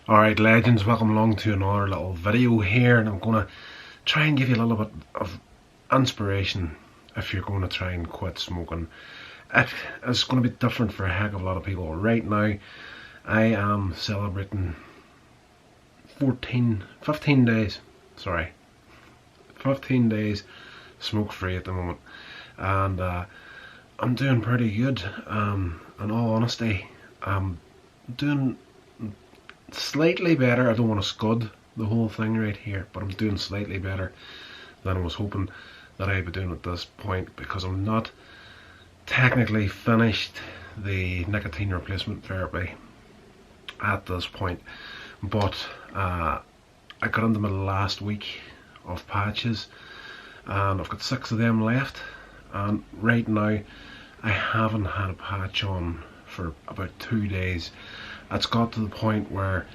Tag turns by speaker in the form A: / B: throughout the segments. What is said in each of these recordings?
A: Alright legends, welcome along to another little video here, and I'm going to try and give you a little bit of inspiration if you're going to try and quit smoking. It is going to be different for a heck of a lot of people. Right now I am celebrating 15 days smoke free at the moment, and I'm doing pretty good. In all honesty, I'm doing slightly better. I don't want to scud the whole thing right here, but I'm doing slightly better than I was hoping that I'd be doing at this point, because I'm not technically finished the nicotine replacement therapy at this point. But I got into my last week of patches and I've got 6 of them left, and right now I haven't had a patch on for about 2 days. It's got to the point where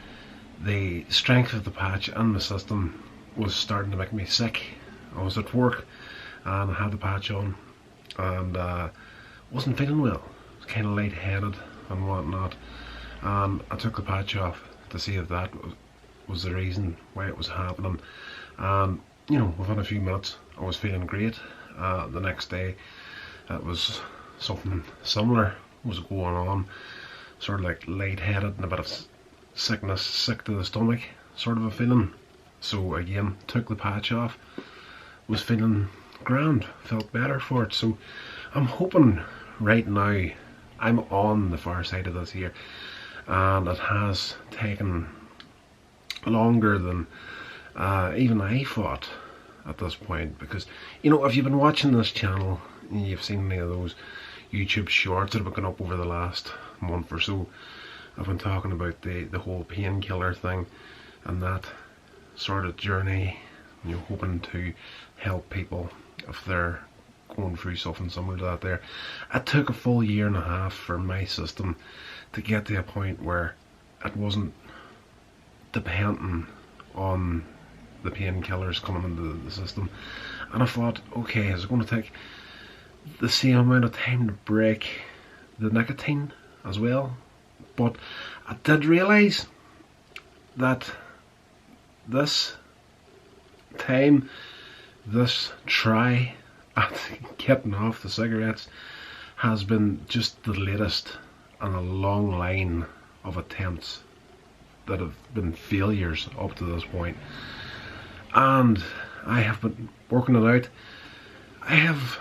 A: the strength of the patch in the system was starting to make me sick. I was at work and I had the patch on and wasn't feeling well. I was kind of lightheaded and whatnot, and I took the patch off to see if that was the reason why it was happening. And you know, within a few minutes I was feeling great. The next day it was something similar was going on, sort of like lightheaded and a bit of sickness, sick to the stomach sort of a feeling. So again, took the patch off, was feeling grand, felt better for it. So I'm hoping right now I'm on the far side of this here, and it has taken longer than even I thought at this point, because you know, if you've been watching this channel and you've seen any of those YouTube shorts that have been up over the last month or so, I've been talking about the whole painkiller thing and that sort of journey, you know, hoping to help people if they're going through something similar to that there. It took a full 1.5 years for my system to get to a point where it wasn't dependent on the painkillers coming into the system. And I thought, okay, is it going to take the same amount of time to break the nicotine as well? But I did realise that this time, this try at getting off the cigarettes has been just the latest in a long line of attempts that have been failures up to this point. And I have been working it out. I have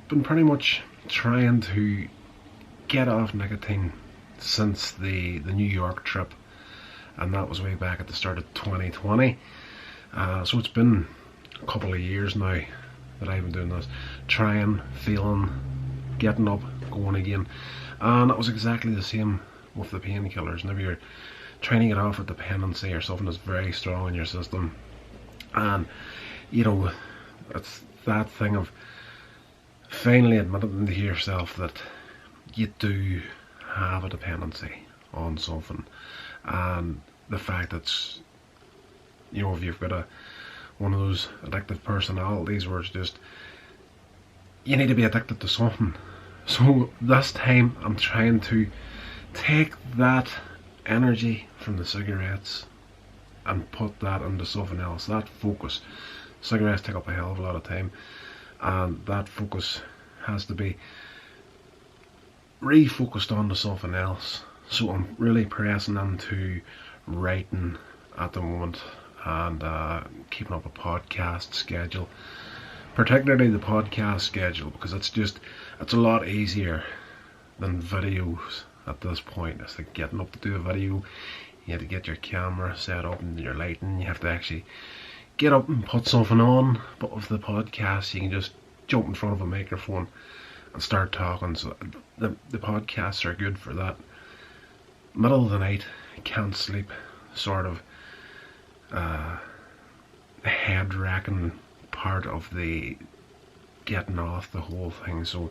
A: been pretty much trying to get off nicotine since the New York trip, and that was way back at the start of 2020. So it's been a couple of years now that I've been doing this, trying, feeling, getting up, going again. And it was exactly the same with the painkillers. Whenever you're trying to get off a dependency or something that's very strong in your system, and you know, it's that thing of finally admitting to yourself that you do have a dependency on something, and the fact that, you know, if you've got one of those addictive personalities where it's just, you need to be addicted to something. So this time I'm trying to take that energy from the cigarettes and put that into something else. That focus, cigarettes take up a hell of a lot of time, and that focus has to be refocused onto something else. So I'm really pressing into writing at the moment, and keeping up a podcast schedule, particularly the podcast schedule, because it's a lot easier than videos at this point. It's like getting up to do a video, you have to get your camera set up and your lighting, you have to actually get up and put something on. But with the podcast you can just jump in front of a microphone and start talking. So the podcasts are good for that middle of the night, can't sleep sort of head racking part of the getting off the whole thing. So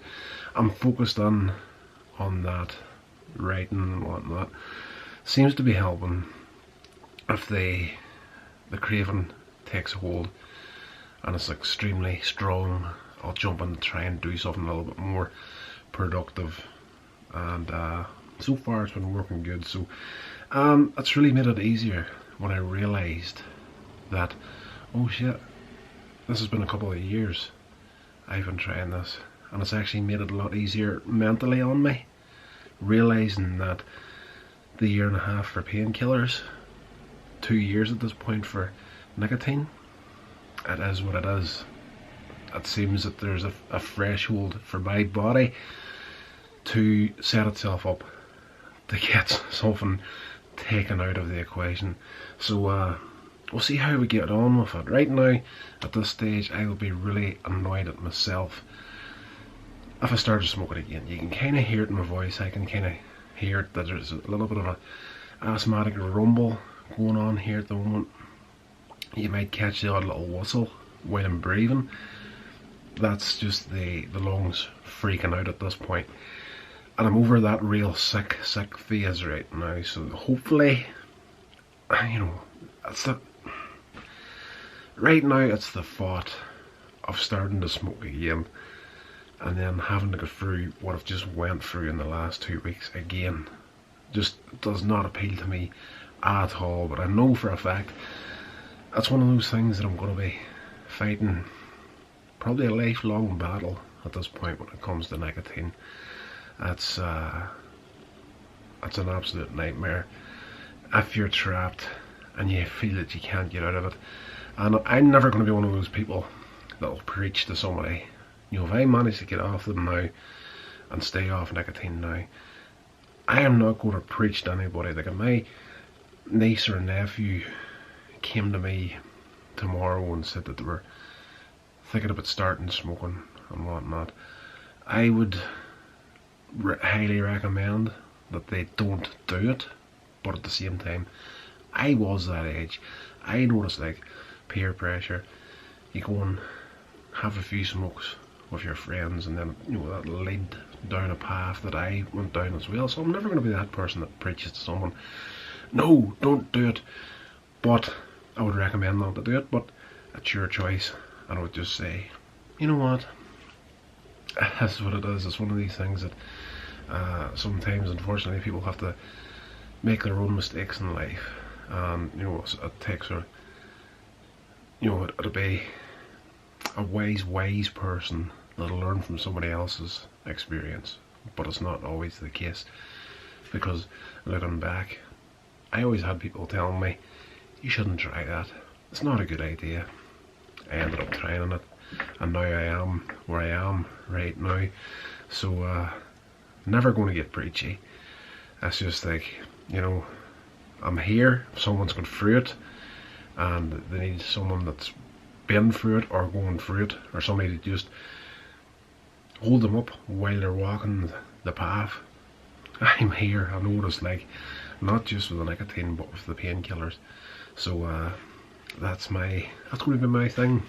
A: I'm focused on that, writing and whatnot. Seems to be helping. If the craving takes a hold and it's extremely strong, I'll jump in and try and do something a little bit more productive, and so far it's been working good. So It's really made it easier when I realised that, oh shit, this has been a couple of years I've been trying this, and it's actually made it a lot easier mentally on me, realising that the 1.5 years for painkillers, 2 years at this point for nicotine, it is what it is. It seems that there's a threshold for my body to set itself up to get something taken out of the equation. So we'll see how we get on with it. Right now, at this stage, I will be really annoyed at myself if I started smoking again. You can kind of hear it in my voice. I can kind of hear it, that there's a little bit of a asthmatic rumble going on here at the moment. You might catch the odd little whistle while I'm breathing. That's just the lungs freaking out at this point. And I'm over that real sick phase right now. So hopefully, you know, right now it's the thought of starting to smoke again, and then having to go through what I've just went through in the last 2 weeks again. Just does not appeal to me at all. But I know for a fact that's one of those things that I'm going to be fighting, probably a lifelong battle at this point when it comes to nicotine. That's an absolute nightmare if you're trapped and you feel that you can't get out of it. And I'm never going to be one of those people that will preach to somebody. You know, if I manage to get off them now and stay off nicotine now, I am not going to preach to anybody. Like if my niece or nephew came to me tomorrow and said that they were thinking about starting smoking and whatnot, I would highly recommend that they don't do it. But at the same time, I was that age. I noticed like peer pressure. You go and have a few smokes with your friends, and then, you know, that'll lead down a path that I went down as well. So I'm never going to be that person that preaches to someone, no, don't do it. But I would recommend not to do it. But it's your choice. And I would just say, you know what, that's what it is. It's one of these things that sometimes, unfortunately, people have to make their own mistakes in life. And you know, it takes a, you know, it'll be a wise person that'll learn from somebody else's experience. But it's not always the case, because looking back, I always had people telling me, you shouldn't try that, it's not a good idea. I ended up trying it, and now I am where I am right now. So never going to get preachy. That's just like, you know, I'm here. If someone's gone through it and they need someone that's been through it or going through it, or somebody to just hold them up while they're walking the path, I'm here. I know what it's like, not just with the nicotine but with the painkillers. So that's going to be my thing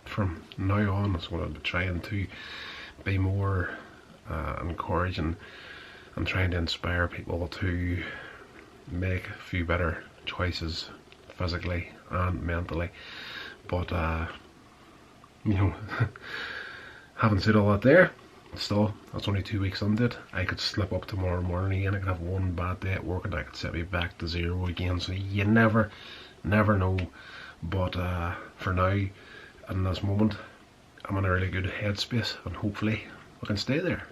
A: from now on. It's going to be trying to be more encouraging and trying to inspire people to make a few better choices physically and mentally. But you know, having said all that there, still, that's only 2 weeks into it. I could slip up tomorrow morning again. I could have one bad day at work and that could set me back to zero again. So you never know. But for now, in this moment, I'm in a really good headspace, and hopefully I can stay there.